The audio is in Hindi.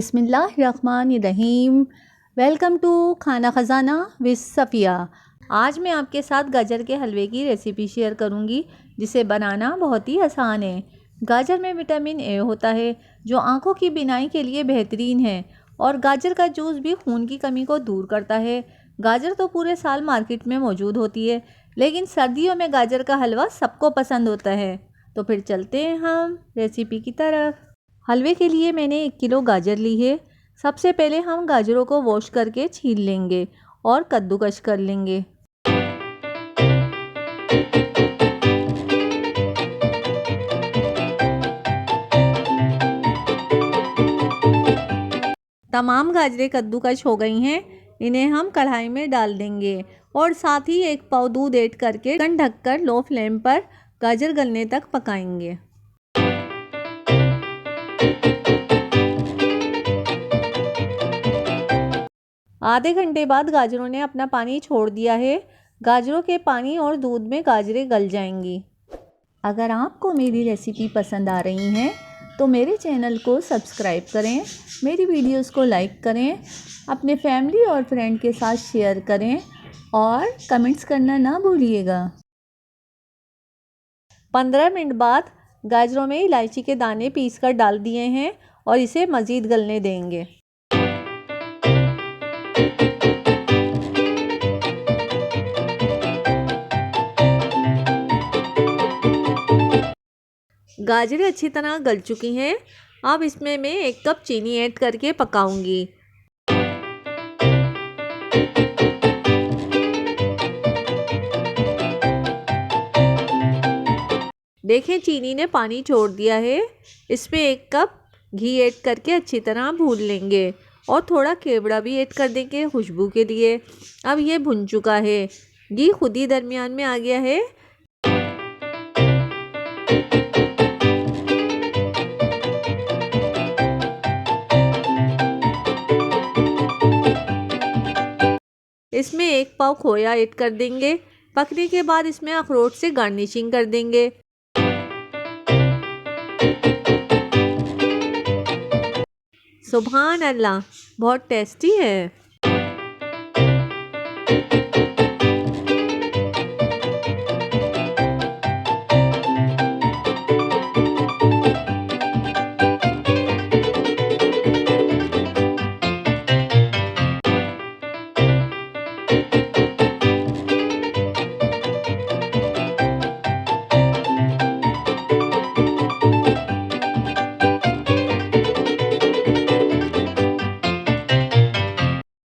बिस्मिल्लाहिर्रहमानिर्रहीम। वेलकम टू खाना ख़जाना विद सफ़िया। आज मैं आपके साथ गाजर के हलवे की रेसिपी शेयर करूंगी, जिसे बनाना बहुत ही आसान है। गाजर में विटामिन ए होता है, जो आंखों की बीनाई के लिए बेहतरीन है, और गाजर का जूस भी खून की कमी को दूर करता है। गाजर तो पूरे साल मार्केट में मौजूद होती है, लेकिन सर्दियों में गाजर का हलवा सबको पसंद होता है। तो फिर चलते हैं हम रेसिपी की तरफ। हलवे के लिए मैंने 1 किलो गाजर ली है। सबसे पहले हम गाजरों को वॉश करके छील लेंगे और कद्दूकस कर लेंगे। तमाम गाजरें कद्दूकस हो गई हैं। इन्हें हम कढ़ाई में डाल देंगे और साथ ही 1 पाव दूध ऐड करके ढककर लो फ्लेम पर गाजर गलने तक पकाएंगे। आधे घंटे बाद गाजरों ने अपना पानी छोड़ दिया है। गाजरों के पानी और दूध में गाजरें गल जाएंगी। अगर आपको मेरी रेसिपी पसंद आ रही हैं तो मेरे चैनल को सब्सक्राइब करें, मेरी वीडियोस को लाइक करें, अपने फैमिली और फ्रेंड के साथ शेयर करें और कमेंट्स करना ना भूलिएगा। 15 मिनट बाद गाजरों में इलायची के दाने पीस कर डाल दिए हैं और इसे मज़ीद गलने देंगे। गाजरें अच्छी तरह गल चुकी हैं। अब इसमें मैं 1 कप चीनी ऐड करके पकाऊंगी। देखें, चीनी ने पानी छोड़ दिया है। इसमें 1 कप घी ऐड करके अच्छी तरह भून लेंगे और थोड़ा केवड़ा भी ऐड कर देंगे खुशबू के लिए। अब ये भुन चुका है। घी खुद ही दरमियान में आ गया है। इसमें 1 पाव खोया ऐड कर देंगे। पकने के बाद इसमें अखरोट से गार्निशिंग कर देंगे। सुभान अल्लाह, बहुत टेस्टी है।